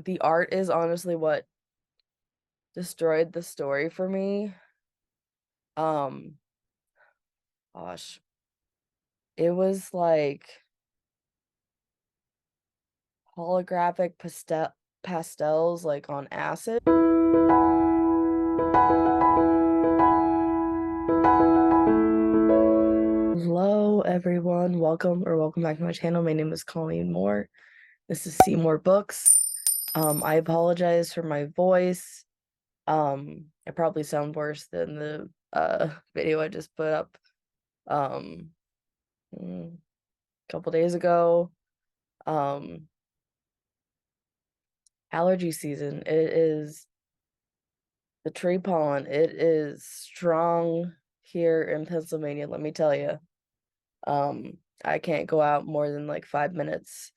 the art is honestly what destroyed the story for me. Um, gosh, it was like holographic pastels like on acid. Hello everyone, welcome back to my channel. My name is Colleen Moore. This is Cmoore-Books. I apologize for my voice. I probably sound worse than the video I just put up um a couple days ago. Um Allergy season. It is the tree pollen. It is strong here in Pennsylvania, let me tell you. I can't go out more than like 5 minutes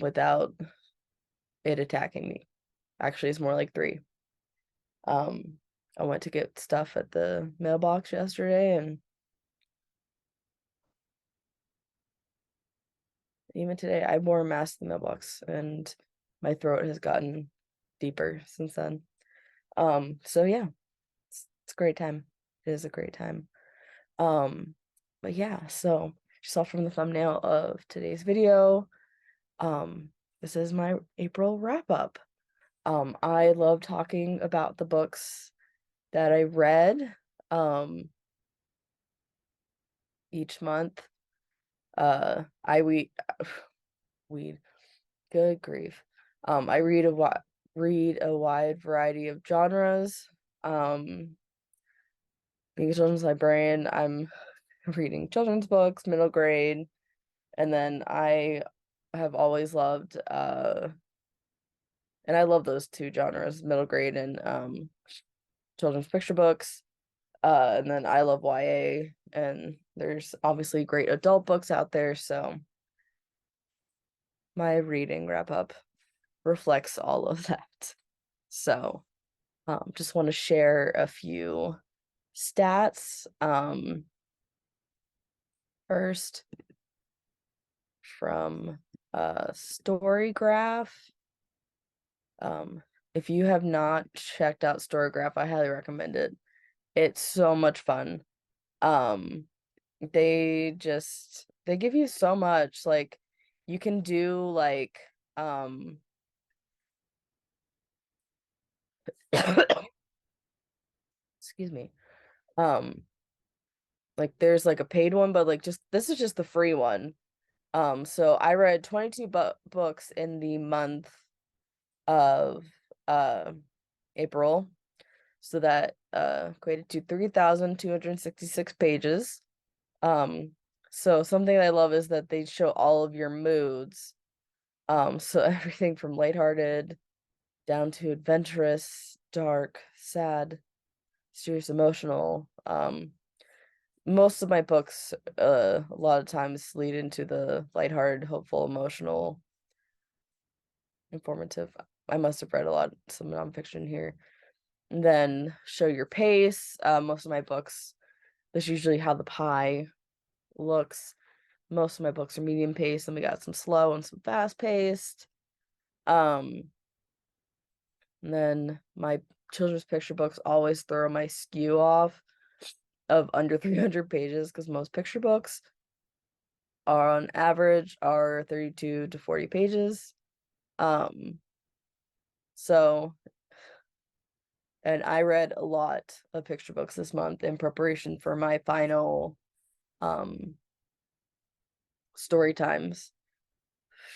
without it attacking me. Actually, it's more like 3. Um, I went to get stuff at the mailbox yesterday, and even today I wore a mask in the mailbox, and my throat has gotten deeper since then. So yeah, it's a great time. It is a great time. Um, but yeah, so you saw from the thumbnail of today's video, um, this is my April wrap up. I love talking about the books that I read, each month. I weed, good grief. I read a wide variety of genres. Um, Being a children's librarian, I'm reading children's books, middle grade, and then I have always loved and I love those 2 genres, middle grade and children's picture books. And then I love YA, and there's obviously great adult books out there, so my reading wrap up reflects all of that. So, just want to share a few stats. First from Storygraph. If you have not checked out Storygraph, I highly recommend it. It's so much fun. Um, they give you so much, like, you can do, like, excuse me, um, like, there's, like, a paid one, but, like, just this is just the free one. So I read 22 books in the month of, uh, April, so that, equated to 3,266 pages. So something I love is that they show all of your moods. So everything from lighthearted down to adventurous, dark, sad, serious, emotional. Most of my books, a lot of times lead into the lighthearted, hopeful, emotional, informative. I must have read a lot, some nonfiction here. And then show your pace. Most of my books, that's usually how the pie looks. Most of my books are medium paced, and we got some slow and some fast paced. Um, and then my children's picture books always throw my skew off of under 300 pages, because most picture books are on average are 32 to 40 pages. Um, so, and I read a lot of picture books this month in preparation for my final story times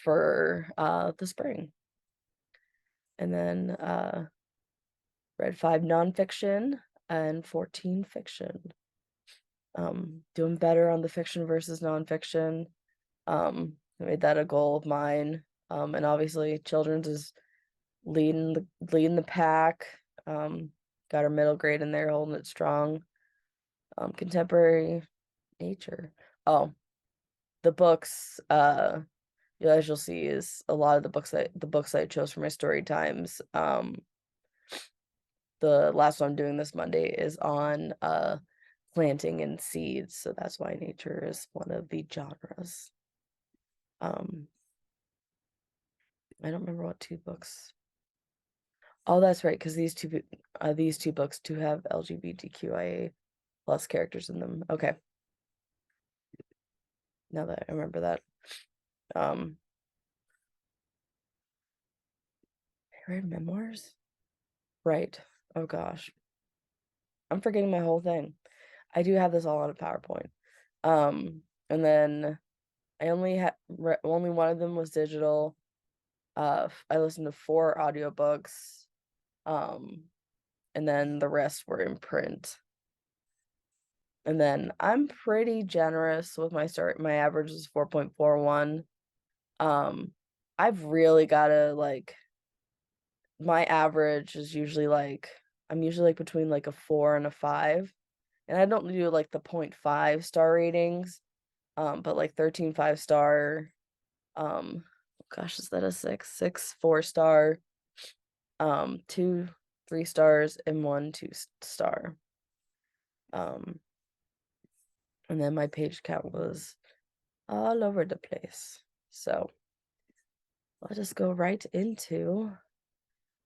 for the spring. And then read 5 nonfiction and 14 fiction. Doing better on the fiction versus nonfiction. I made that a goal of mine. And obviously children's is leading the pack. Got our middle grade in there holding it strong. Contemporary nature. Oh, the books, as you'll see, is a lot of the books I chose for my story times. The last one I'm doing this Monday is on planting and seeds, so that's why nature is one of the genres. Um, I don't remember what two books. Oh, that's right, because these two books do have LGBTQIA plus characters in them. Okay, now that I remember that. Um, I read memoirs? Right. Oh gosh. I'm forgetting my whole thing. I do have this all on a PowerPoint. And then I only one of them was digital. I listened to 4 audiobooks. Um, and then the rest were in print. And then I'm pretty generous with my average is 4.41. Um, I've really gotta like my average is usually like I'm usually like between like a 4 and a 5. And I don't do like the 0.5 star ratings. But like 13 5-star, gosh, is that a 6? 6 4-star, 2 3 stars, and 1 2-star. Um, and then my page count was all over the place. So let us go right into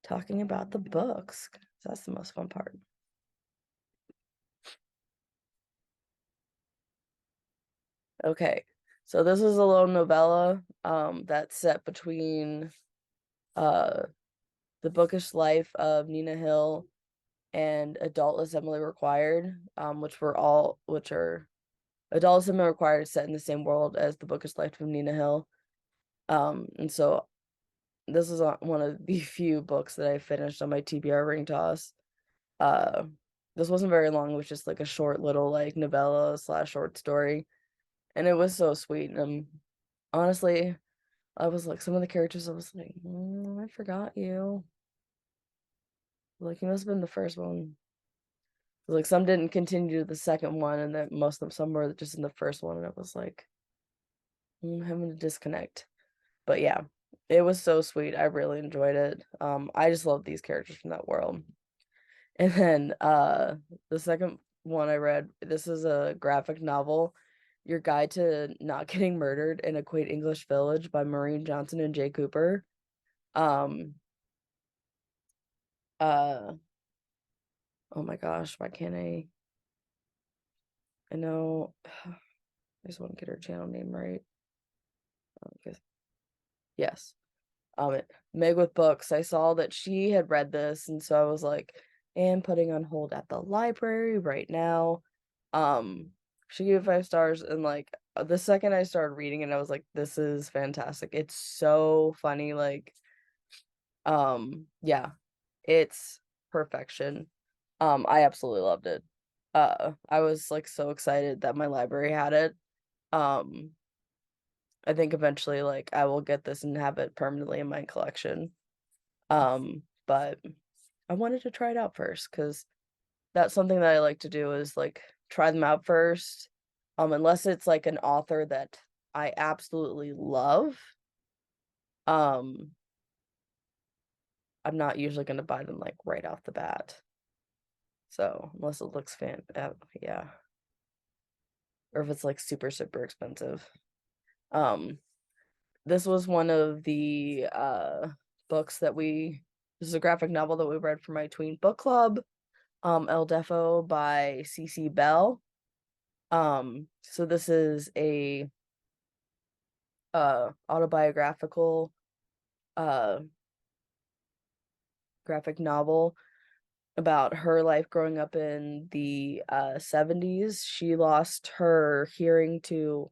talking about the books. That's the most fun part. Okay, so this is a little novella that's set between uh the bookish life of Nina Hill and Adult Assembly Required, which are Adult Assembly Required is set in the same world as the bookish life of Nina Hill. And so this is one of the few books that I finished on my TBR ring toss. Uh, this wasn't very long. It was just like a short little like novella slash short story, and it was so sweet. And honestly, I was like some of the characters. I was like, I forgot you. Like you must have been the first one. Like some didn't continue to the second one, and then most of them some were just in the first one, and it was like I'm having to disconnect. But yeah, it was so sweet. I really enjoyed it. I just love these characters from that world. And then the second one I read, this is a graphic novel, Your Guide to Not Getting Murdered in a Quaint English Village by Maureen Johnson and Jay Cooper. Um uh oh my gosh, why can't I know I just want to get her channel name right. Okay. Yes. Meg with Books. I saw that she had read this, and so I was like, and putting on hold at the library right now. Um, she gave it 5 stars, and like the second I started reading it, I was like, this is fantastic. It's so funny. Like, yeah, it's perfection. I absolutely loved it. I was like so excited that my library had it. Um, I think eventually like I will get this and have it permanently in my collection. But I wanted to try it out first because that's something that I like to do is like try them out first. Unless it's like an author that I absolutely love. Um, I'm not usually gonna buy them like right off the bat. So unless it looks yeah, or if it's like super, super expensive. Um, this was one of the books that this is a graphic novel that we read for my tween book club. El Defo by C.C. Bell. So this is a autobiographical uh graphic novel about her life growing up in the 70s. She lost her hearing to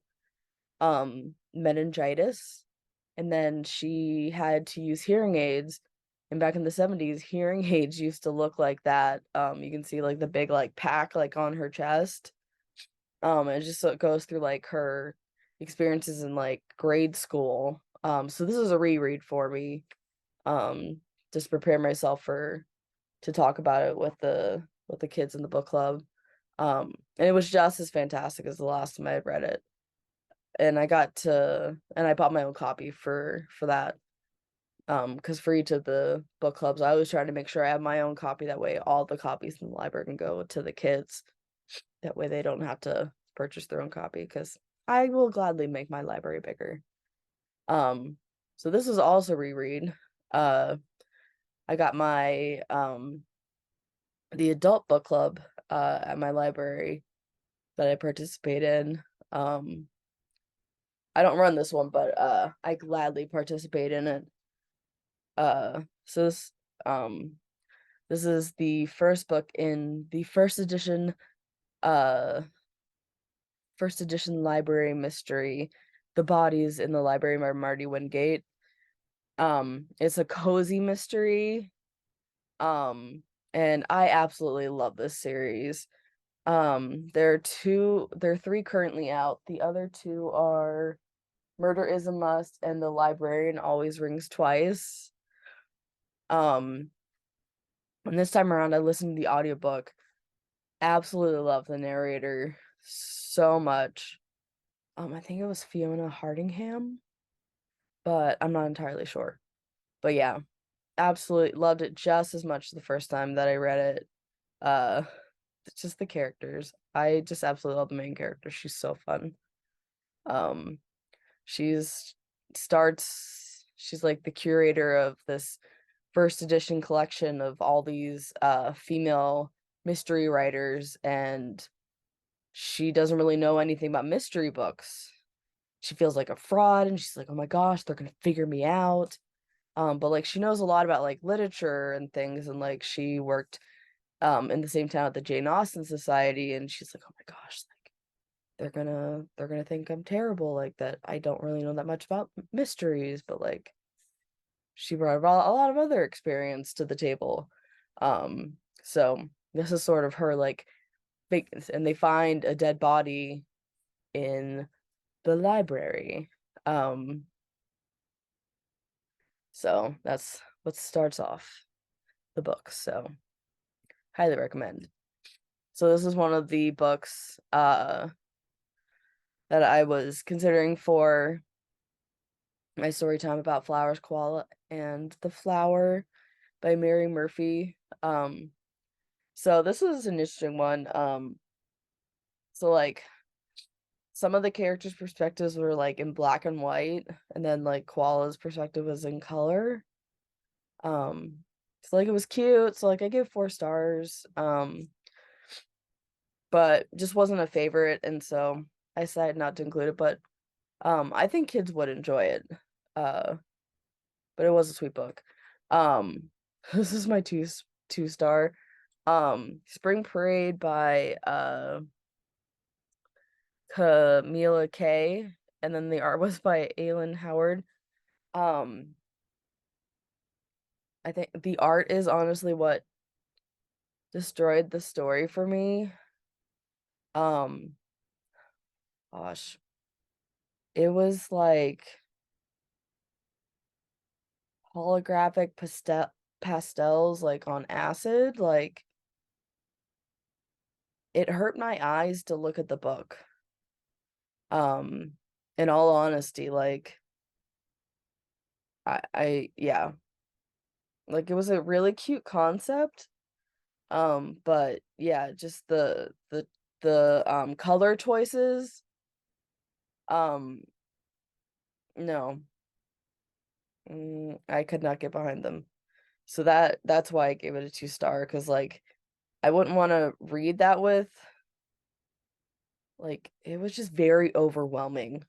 meningitis, and then she had to use hearing aids. And back in the 70s, hearing aids used to look like that. You can see like the big like pack like on her chest. It just so it goes through like her experiences in like grade school. So this is a reread for me. Um, just prepare myself for to talk about it with the kids in the book club. And it was just as fantastic as the last time I had read it. And I bought my own copy for that. Because for each of the book clubs, I always try to make sure I have my own copy. That way all the copies in the library can go to the kids. That way they don't have to purchase their own copy because I will gladly make my library bigger. Um, So this was also reread. Uh, I got my the adult book club at my library that I participate in. I don't run this one, but I gladly participate in it. So this is the first book in the uh first edition library mystery, The Bodies in the Library by Marty Wingate. It's a cozy mystery. Um, and I absolutely love this series. There are three currently out. The other two are Murder is a Must and The Librarian Always Rings Twice. Um, and this time around I listened to the audiobook. Absolutely love the narrator so much. I think it was Fiona Hardingham, but I'm not entirely sure. But yeah, absolutely loved it just as much the first time that I read it. Uh, it's just the characters. I just absolutely love the main character. She's so fun. Um, she's she's like the curator of this first edition collection of all these female mystery writers, and she doesn't really know anything about mystery books. She feels like a fraud, and she's like, oh my gosh, they're gonna figure me out. But like she knows a lot about like literature and things, and like she worked in the same town at the Jane Austen Society, and she's like, oh my gosh, like they're gonna think I'm terrible, like that I don't really know that much about mysteries, but like she brought a lot of other experience to the table. So this is sort of her like big, and they find a dead body in the library. Um, so that's what starts off the book. So highly recommend. So this is one of the books that I was considering for my story time about Flowers, Koala, and the Flower by Mary Murphy. So this is an interesting one. So like some of the characters' perspectives were like in black and white, and then like Koala's perspective was in color. So like it was cute. So like I give 4 stars. But just wasn't a favorite, and so I decided not to include it. But I think kids would enjoy it. Uh, but it was a sweet book. Um, this is my two star. Spring Parade by Camila K, and then the art was by Aylin Howard. Um, I think the art is honestly what destroyed the story for me. Um, gosh, it was like holographic pastels like on acid. Like it hurt my eyes to look at the book. Um, in all honesty, like I yeah, like it was a really cute concept. But yeah, just the color choices, um, no, I could not get behind them. So that's why I gave it a 2 star, because like I wouldn't want to read that with, like it was just very overwhelming.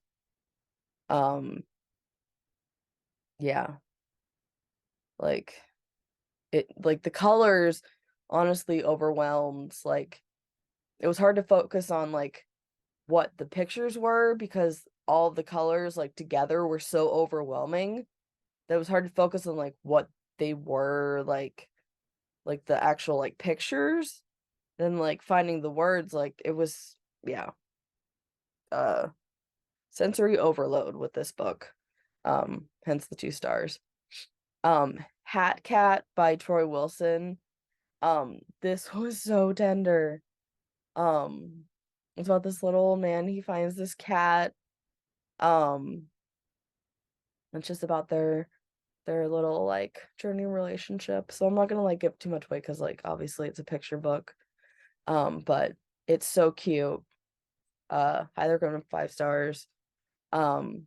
Um, yeah, like like the colors honestly overwhelmed. Like it was hard to focus on like what the pictures were, because all the colors like together were so overwhelming that it was hard to focus on like what they were, like the actual like pictures. Then like finding the words, like it was, yeah, uh sensory overload with this book. Hence the 2 stars. Hat Cat by Troy Wilson. This was so tender. Um, it's about this little old man. He finds this cat. Um, it's just about their little like journey relationship. So I'm not gonna like give too much away, because like obviously it's a picture book. But it's so cute. Highly recommend 5 stars. Um,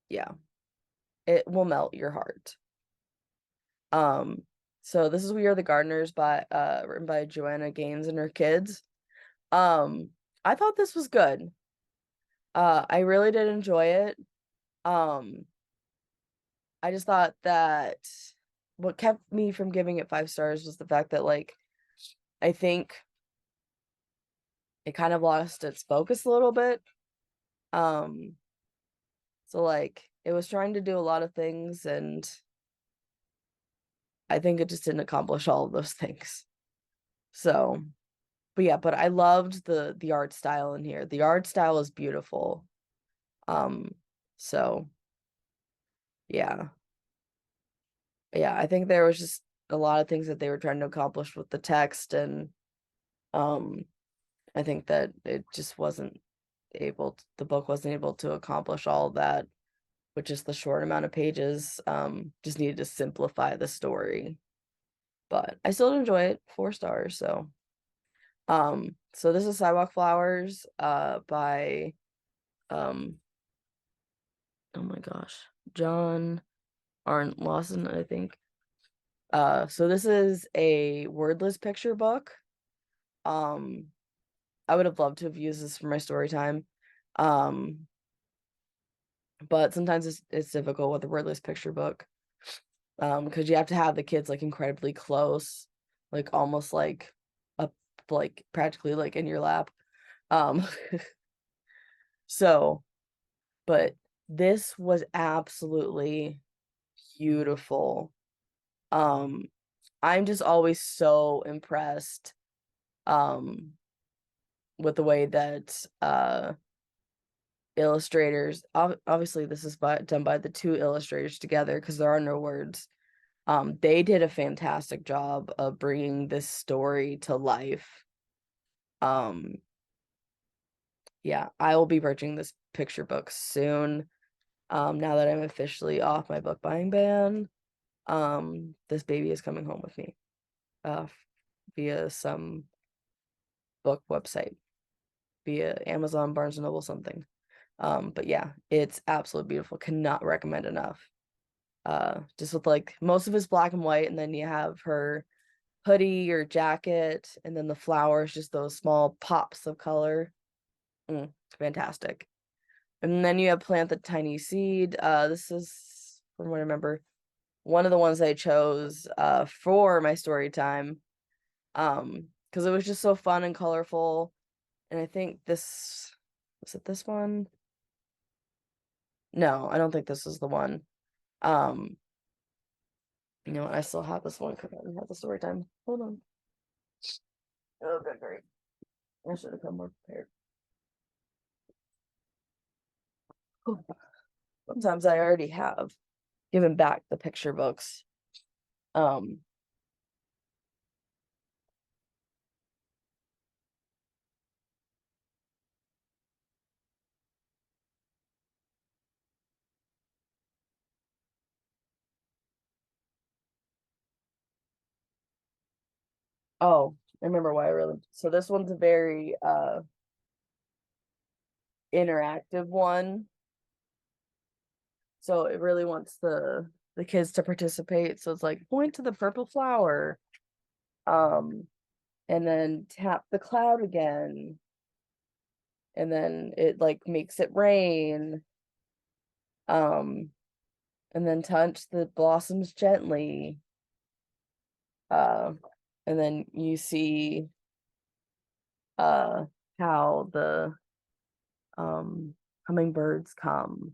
yeah. it will melt your heart. So this is We Are the Gardeners by written by Joanna Gaines and her kids. I thought this was good. I really did enjoy it. Um, I just thought that what kept me from giving it 5 stars was the fact that like I think it kind of lost its focus a little bit. Um, so like it was trying to do a lot of things and I think it just didn't accomplish all of those things. So, but yeah, but I loved the art style in here. The art style is beautiful. Um, so yeah. Yeah, I think there was just a lot of things that they were trying to accomplish with the text and um I think that it just wasn't the book wasn't able to accomplish all of that with just the short amount of pages. Just needed to simplify the story. But I still enjoy it. 4 stars, so this is Sidewalk Flowers by um oh my gosh, John Arndt Lawson, I think. So this is a wordless picture book. Um, I would have loved to have used this for my story time. Um, but sometimes it's difficult with a wordless picture book. Because you have to have the kids like incredibly close, like almost like up like practically like in your lap. Um, so but this was absolutely beautiful. Um, I'm just always so impressed with the way that illustrators obviously this is done by the two illustrators together because there are no words. They did a fantastic job of bringing this story to life. um yeah, I will be purchasing this picture book soon, now that I'm officially off my book buying ban. This baby is coming home with me uh via some book website, via Amazon, Barnes and Noble, something. But yeah, it's absolutely beautiful. Cannot recommend enough. Just with like most of it's black and white, and then you have her hoodie or jacket, and then the flowers, just those small pops of color. Fantastic. And then you have Plant the Tiny Seed. This is, from what I remember, one of the ones I chose for my story time. Because it was just so fun and colorful. And I think this was it this one? No, I don't think this is the one. Um, you know what? I still have this one because I didn't have the story time. Hold on. Oh, good, great. I should have come more prepared. Oh, sometimes I already have given back the picture books. Um, oh, I remember why I really. So this one's a very interactive one. So it really wants the kids to participate. So it's like point to the purple flower, um, and then tap the cloud again, and then it like makes it rain, um, and then touch the blossoms gently, uh, and then you see uh how the hummingbirds come.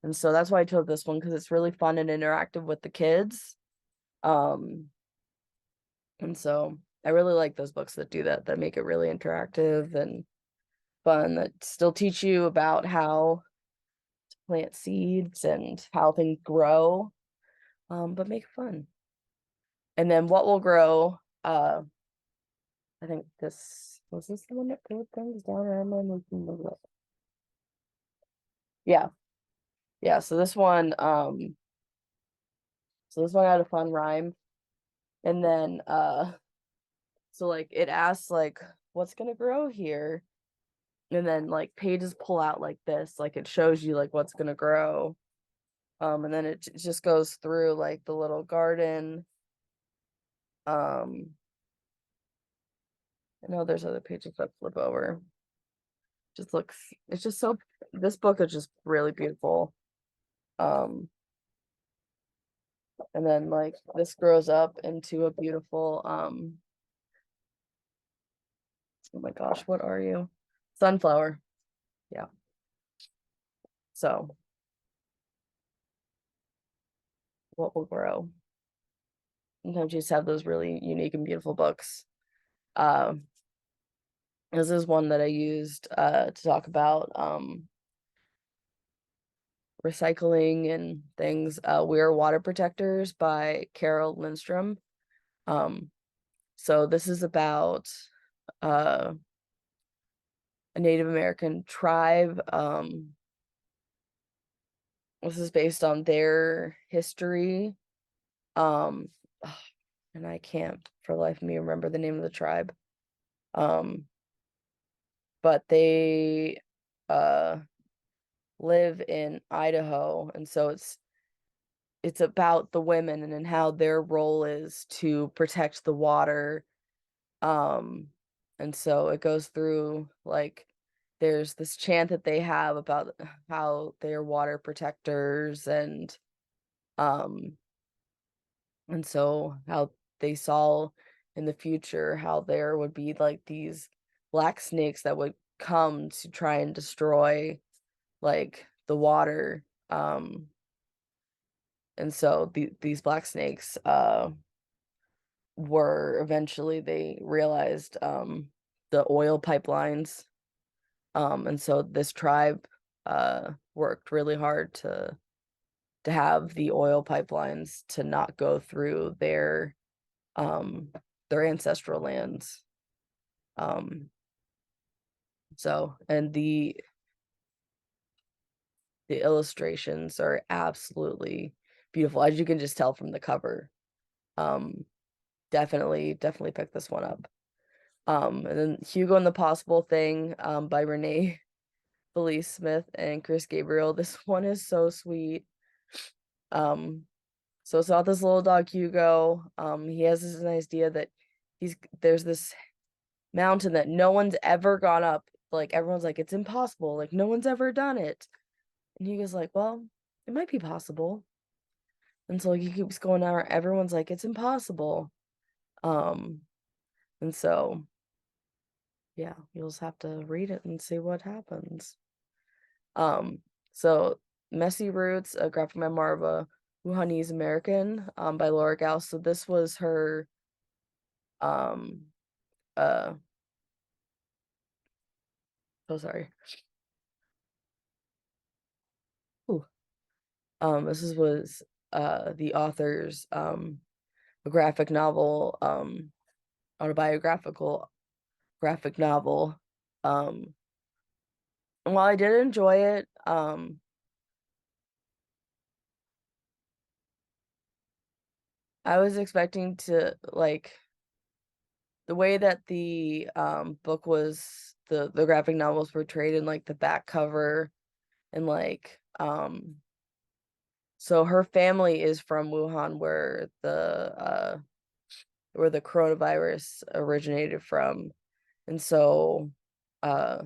And so that's why I chose this one because it's really fun and interactive with the kids. Um, and so I really like those books that do that, that make it really interactive and fun, that still teach you about how to plant seeds and how things grow, but make it fun. And then What Will Grow, I think this was this the one that put things down, or am I making the list? Yeah, yeah. So this one had a fun rhyme. And then so like it asks like what's gonna grow here? And then like pages pull out like this, like it shows you like what's gonna grow. And then it just goes through like the little garden. Um, I know there's other pages that flip over. Just looks, it's just so, this book is just really beautiful. Um, and then like this grows up into a beautiful, oh my gosh, what are you? Sunflower. Yeah. So what will grow? Sometimes you just have those really unique and beautiful books. Um, this is one that I used to talk about recycling and things. We're Water Protectors by Carol Lindstrom. Um, so this is about uh, a Native American tribe. This is based on their history. Um, and I can't for the life of me remember the name of the tribe. Um, but they uh live in Idaho, and so it's about the women and how their role is to protect the water. Um, and so it goes through like there's this chant that they have about how they're water protectors um and so how they saw in the future how there would be like these black snakes that would come to try and destroy like the water. And so these black snakes were eventually they realized the oil pipelines. And so this tribe worked really hard to have the oil pipelines to not go through um their ancestral lands. Um so and the illustrations are absolutely beautiful, as you can just tell from the cover. Um definitely pick this one up. And then Hugo and the Possible Thing by Renee Felice Smith and Chris Gabriel. This one is so sweet. Um so it's about this little dog Hugo. He has this idea that there's this mountain that no one's ever gone up. Like everyone's like, it's impossible. Like no one's ever done it. And Hugo's like, well, it might be possible. And so like, he keeps going out. Everyone's like, it's impossible. Um, and so yeah, you'll just have to read it and see what happens. Um, so Messy Roots, a graphic memoir of a Wuhanese American, by Laura Gauss. So this was her um uh so sorry. Ooh. This was the author's a graphic novel, autobiographical graphic novel. And while I did enjoy it, I was expecting to like the way that the book was the graphic novel was portrayed in like the back cover and like so her family is from Wuhan where the coronavirus originated from. And so uh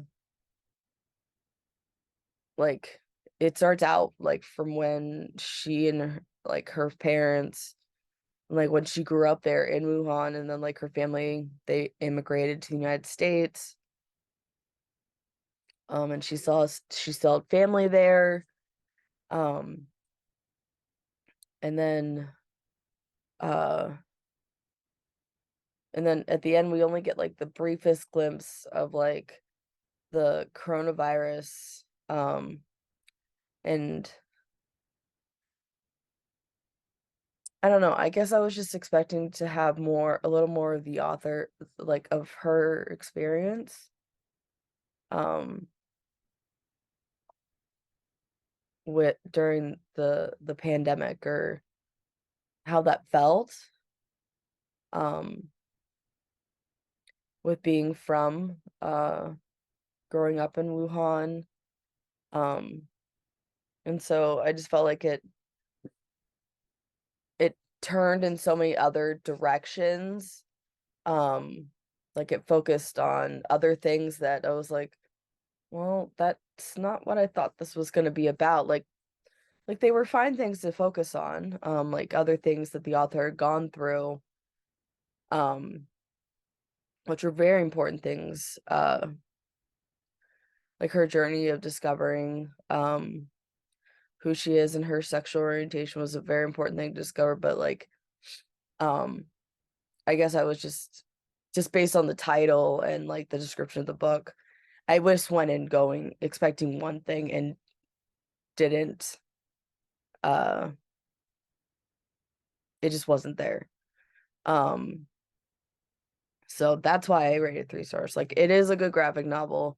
like it starts out like from when she and like her parents like when she grew up there in Wuhan, and then like her family they immigrated to the United States. And she still had family there. Um and then uh and then at the end we only get like the briefest glimpse of like the coronavirus. And I don't know. I guess I was just expecting to have a little more of the author, like of her experience, um, with during the pandemic or how that felt, um, with being from, growing up in Wuhan. Um, and so I just felt like it. turned in so many other directions. Um, like it focused on other things that I was like, well, that's not what I thought this was going to be about. Like they were fine things to focus on, like other things that the author had gone through, um, which were very important things. Like her journey of discovering who she is and her sexual orientation was a very important thing to discover, but like um I guess I was just based on the title and like the description of the book, I just went in going expecting one thing and didn't uh it just wasn't there. Um so that's why I rated 3 stars. Like it is a good graphic novel.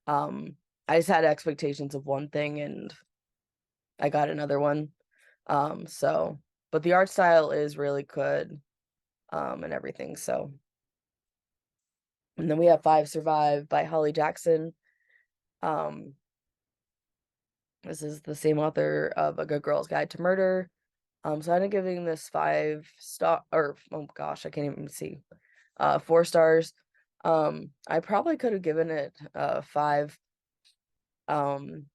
Um I just had expectations of one thing and I got another one. So but the art style is really good, and everything. So and then we have Five Survive by Holly Jackson. Um this is the same author of A Good Girl's Guide to Murder. So I'm giving this 5 star, or oh gosh, I can't even see. 4 stars. I probably could have given it 5. Um,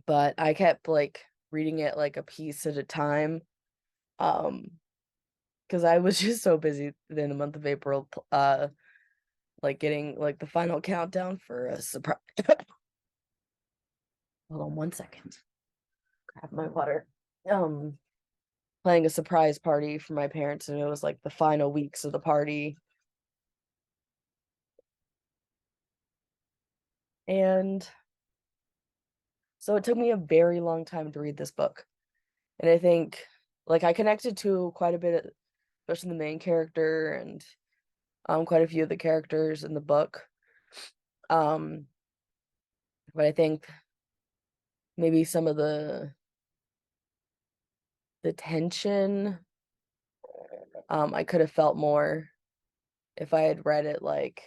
but I kept like reading it like a piece at a time. Um, because I was just so busy in the month of April, like getting like the final countdown for a surprise. Hold on 1 second. Grab my water. Um, Playing a surprise party for my parents, and it was like the final weeks of the party. And so it took me a very long time to read this book. And I think like I connected to quite a bit, especially the main character and quite a few of the characters in the book. Um, but I think maybe some of the tension I could have felt more if I had read it like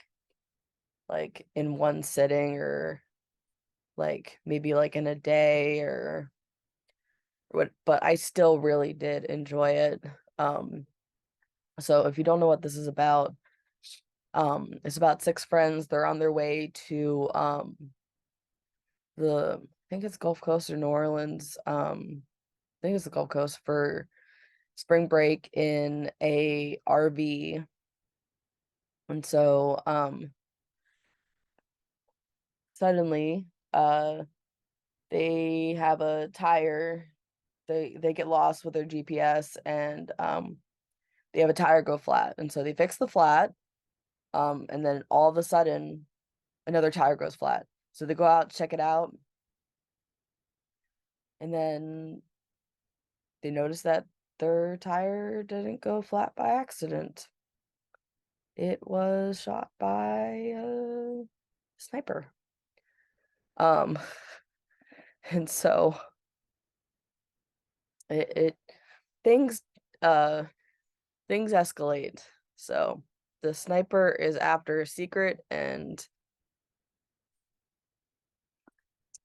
in one sitting, or like maybe like in a day or what, but I still really did enjoy it. Um so if you don't know what this is about, it's about 6 friends. They're on their way to the I think it's Gulf Coast or New Orleans. I think it's the Gulf Coast for spring break in a RV. And so suddenly they have a tire. They get lost with their GPS, and they have a tire go flat. And so they fix the flat, and then all of a sudden another tire goes flat. So they go out, check it out, and then they notice that their tire didn't go flat by accident. It was shot by a sniper. Um, and so it things uh things escalate. So the sniper is after a secret, and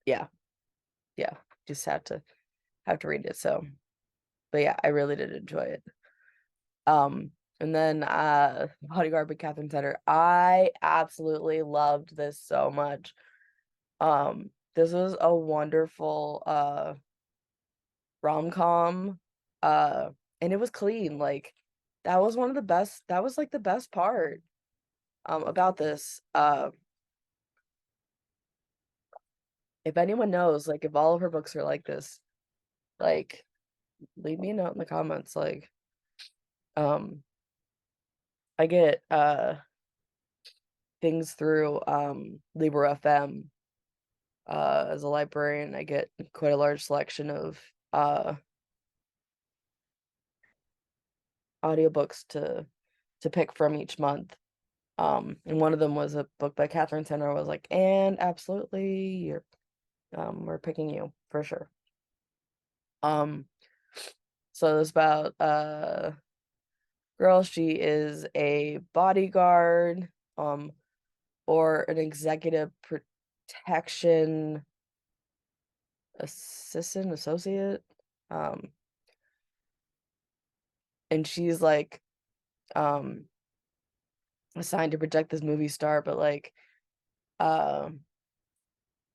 yeah, yeah, just have to read it. So, but yeah, I really did enjoy it. And then Bodyguard by Catherine Sutter. I absolutely loved this so much. This was a wonderful rom-com. Uh and it was clean. Like that was one of the best, that was like the best part about this. If anyone knows, like if all of her books are like this, like leave me a note in the comments. Like um I get things through Libro FM. As a librarian, I get quite a large selection of audiobooks to pick from each month. And one of them was a book by Catherine Tenner. I was like, and absolutely, we're picking you for sure. Um, so it's about girl. She is a bodyguard, or an executive protection assistant associate. Um, and she's like um assigned to protect this movie star, but like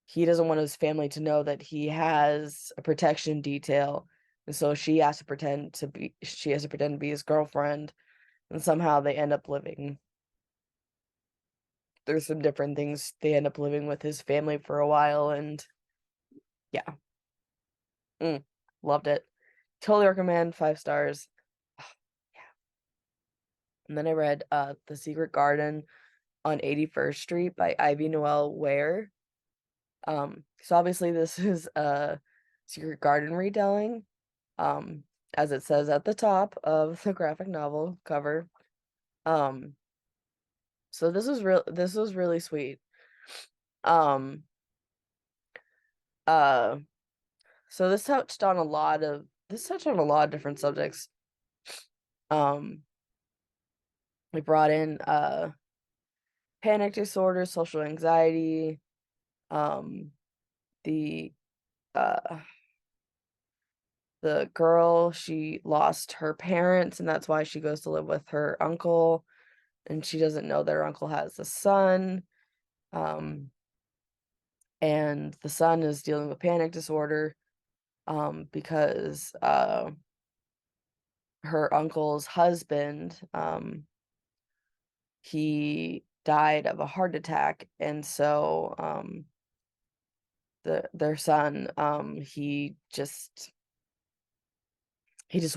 he doesn't want his family to know that he has a protection detail. And so she has to pretend to be his girlfriend, and somehow they end up living. There's some different things. They end up living with his family for a while, and yeah. Mm, loved it. Totally recommend, 5 stars. Yeah. And then I read The Secret Garden on 81st Street by Ivy Noel Ware. So obviously this is a Secret Garden retelling, um, as it says at the top of the graphic novel cover. Um, so this was really sweet. Um, uh, so this touched on a lot of different subjects. Um, we brought in panic disorder, social anxiety, um, the uh the girl, she lost her parents, and that's why she goes to live with her uncle, and she doesn't know that her uncle has a son. Um, and the son is dealing with panic disorder, because her uncle's husband, he died of a heart attack, and so their son, he just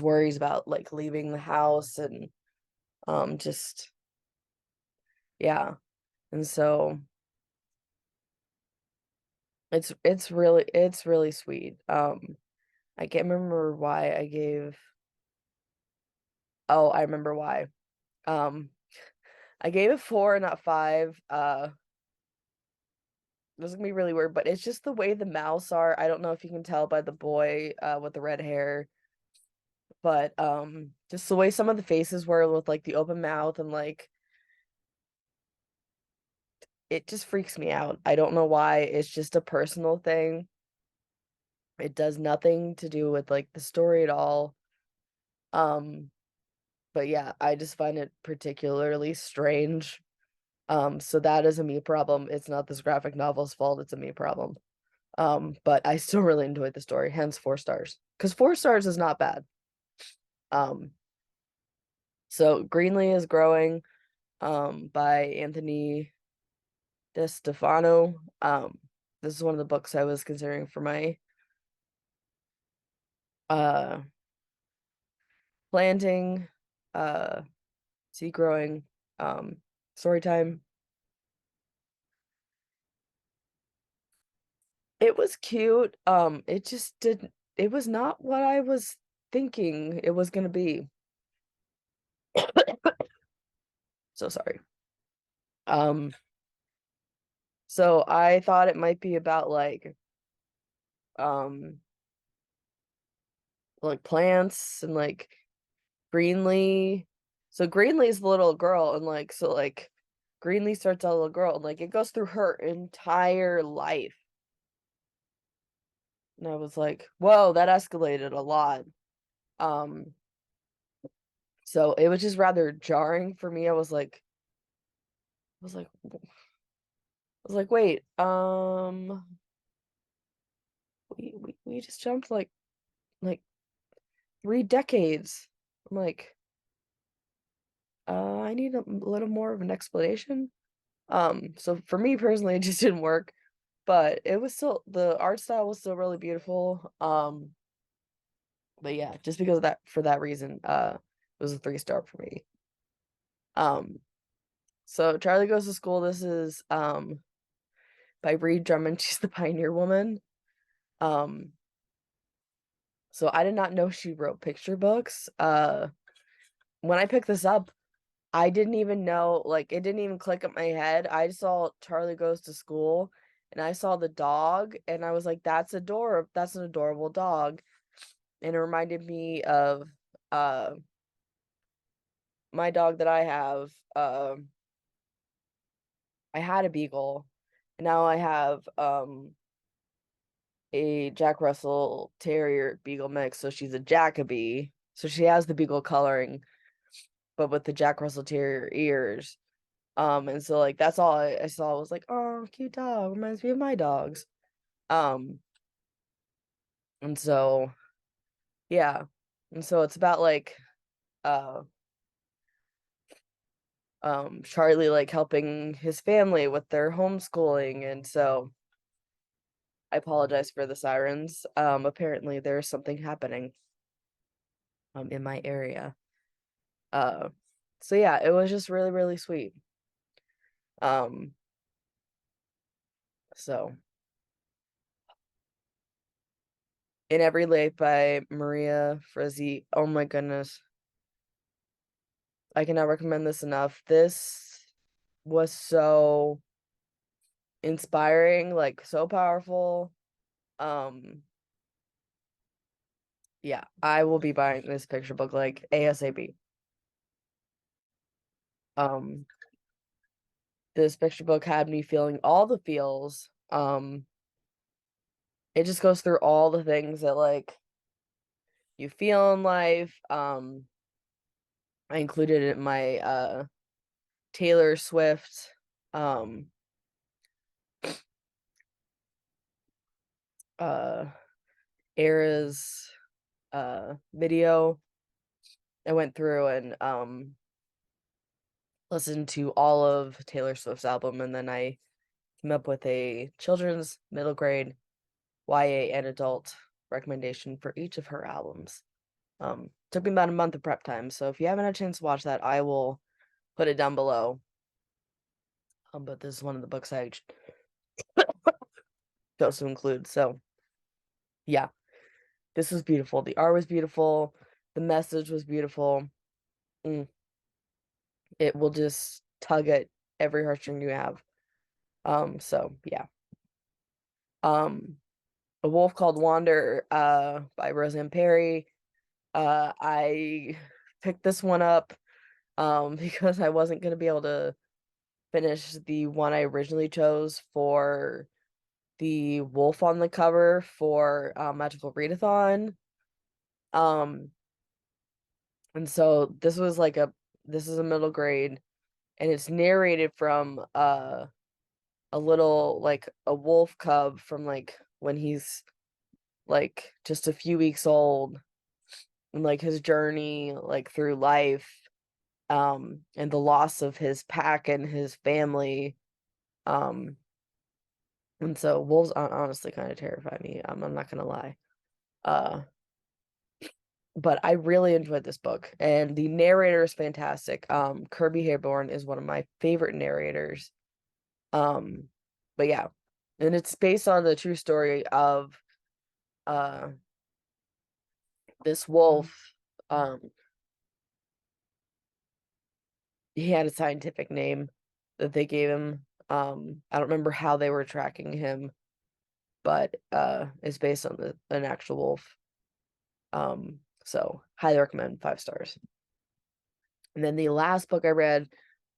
worries about like leaving the house, and just yeah. And so it's really sweet. I can't remember why I gave oh, I remember why. Um I gave it 4, not 5. This is gonna be really weird, but it's just the way the mouths are. I don't know if you can tell by the boy with the red hair, but just the way some of the faces were with like the open mouth, and like it just freaks me out. I don't know why. It's just a personal thing. It does nothing to do with like the story at all. Um, but yeah, I just find it particularly strange. So that is a me problem. It's not this graphic novel's fault, it's a me problem. But I still really enjoyed the story, hence 4 stars. Because 4 stars is not bad. Um, so Greenlee is Growing, by Anthony DeStefano. This is one of the books I was considering for my uh planting, uh seed growing, story time. It was cute. It just didn't, it was not what I was thinking it was gonna be. So sorry. Um, so I thought it might be about um like plants and like Greenlee. So Greenlee's the little girl, and like so like Greenlee starts out a little girl, and like it goes through her entire life. And I was like, whoa, that escalated a lot. Um, so it was just rather jarring for me. I was like, wait, we just jumped like 3 decades. I'm like, I need a little more of an explanation. So for me personally, it just didn't work, but it was still, the art style was still really beautiful. But yeah, just because of that, for that reason, it was a 3 star for me. Um, so Charlie Goes to School. This is by Reed Drummond. She's the Pioneer Woman. Um, so I did not know she wrote picture books. When I picked this up, I didn't even know, like, it didn't even click in my head. I saw Charlie Goes to School, and I saw the dog, and I was like, that's an adorable dog. And it reminded me of uh my dog that I have. I had a beagle, and now I have a Jack Russell Terrier Beagle mix, so she's a Jacoby. So she has the beagle coloring, but with the Jack Russell Terrier ears. And so like that's all I saw was like, oh, cute dog, reminds me of my dogs. Um, and so yeah. And so it's about like uh Charlie like helping his family with their homeschooling. And so I apologize for the sirens. Apparently there's something happening in my area. Uh so yeah, it was just really, really sweet. Um so In Every Life by Maria Frizzi. Oh my goodness. I cannot recommend this enough. This was so inspiring, like so powerful. Um yeah, I will be buying this picture book like ASAP. Um this picture book had me feeling all the feels. It just goes through all the things that like you feel in life. I included it in my Taylor Swift um uh eras video. I went through and listened to all of Taylor Swift's album, and then I came up with a children's, middle grade, YA, and adult recommendation for each of her albums. Took me about a month of prep time, so if you haven't had a chance to watch that, I will put it down below. But this is one of the books I chose to include. So yeah, this was beautiful. The art was beautiful. The message was beautiful. Mm, it will just tug at every heartstring you have. So yeah. Um, A Wolf Called Wander, by Roseanne Perry. I picked this one up because I wasn't gonna be able to finish the one I originally chose for the wolf on the cover for Magical Readathon. Um, and so this is a middle grade, and it's narrated from a little like a wolf cub from like when he's like just a few weeks old, and like his journey like through life, and the loss of his pack and his family. Um, and so wolves honestly kind of terrify me. I'm not gonna lie. Uh, but I really enjoyed this book, and the narrator is fantastic. Kirby Hayborn is one of my favorite narrators. Um, but yeah, and it's based on the true story of uh this wolf. Um, he had a scientific name that they gave him. I don't remember how they were tracking him, but it's based on an actual wolf. So highly recommend, 5 stars. And then the last book I read,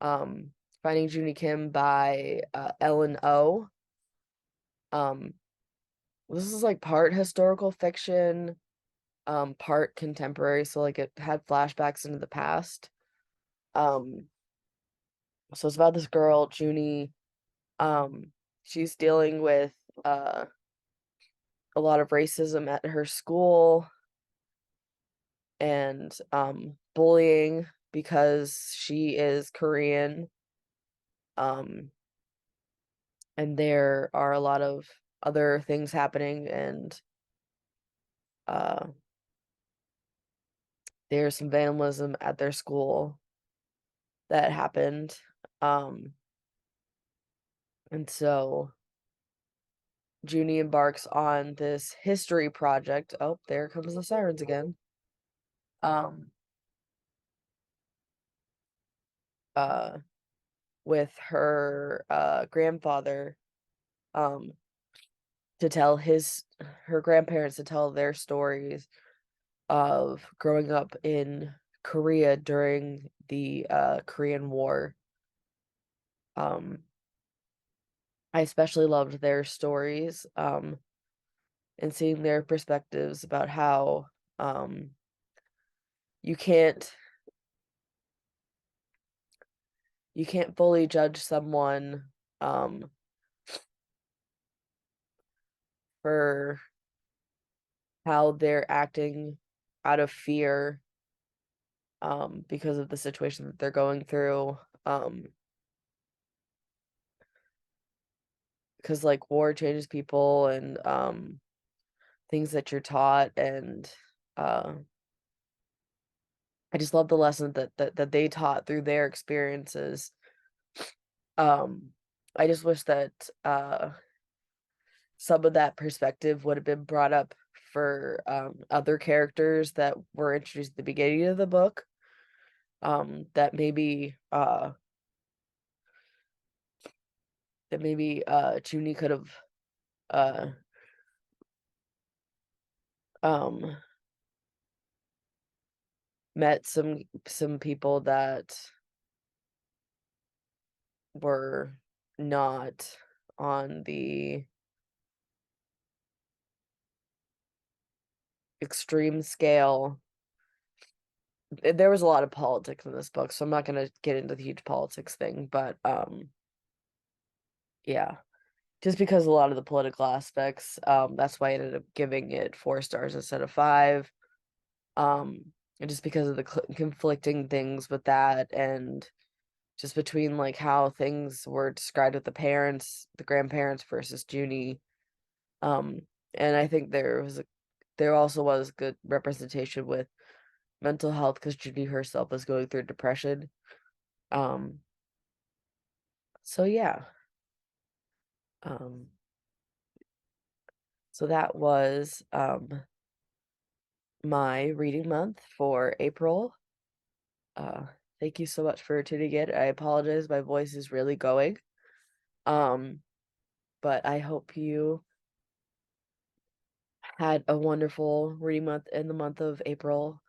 um, Finding Junie Kim by Ellen O. Um, this is like part historical fiction, part contemporary, so like it had flashbacks into the past. Um, so it's about this girl, Junie. Um, she's dealing with uh a lot of racism at her school, and bullying because she is Korean. Um, and there are a lot of other things happening, and uh there's some vandalism at their school that happened. Um, and so Junie embarks on this history project. Oh, there comes the sirens again. Um, uh, with her grandfather, um, to tell her grandparents to tell their stories of growing up in Korea during the Korean War. Um, I especially loved their stories, and seeing their perspectives about how um you can't fully judge someone for how they're acting out of fear because of the situation that they're going through. Because like war changes people and things that you're taught, and uh I just love the lesson that they taught through their experiences. Um I just wish that some of that perspective would have been brought up for other characters that were introduced at the beginning of the book. That maybe Junie could have uh um met some people that were not on the extreme scale. There was a lot of politics in this book, so I'm not gonna get into the huge politics thing, but yeah. Just because a lot of the political aspects, that's why I ended up giving it 4 stars instead of 5. And just because of the conflicting things with that, and just between like how things were described with the parents, the grandparents versus Junie. Um, and I think there also was good representation with mental health because Judy herself was going through depression. Um, so yeah. Um, so that was my reading month for April. Uh, thank you so much for tuning in. I apologize, my voice is really going. Um, but I hope you had a wonderful reading month in the month of April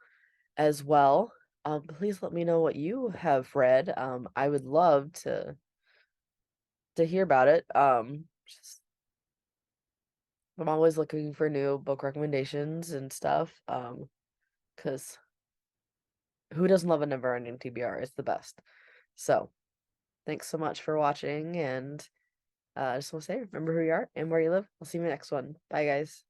as well. Please let me know what you have read. I would love to hear about it. I'm always looking for new book recommendations and stuff. Because who doesn't love a never-ending TBR? It's the best. So, thanks so much for watching, and I just want to say, remember who you are and where you live. I'll see you in the next one. Bye, guys.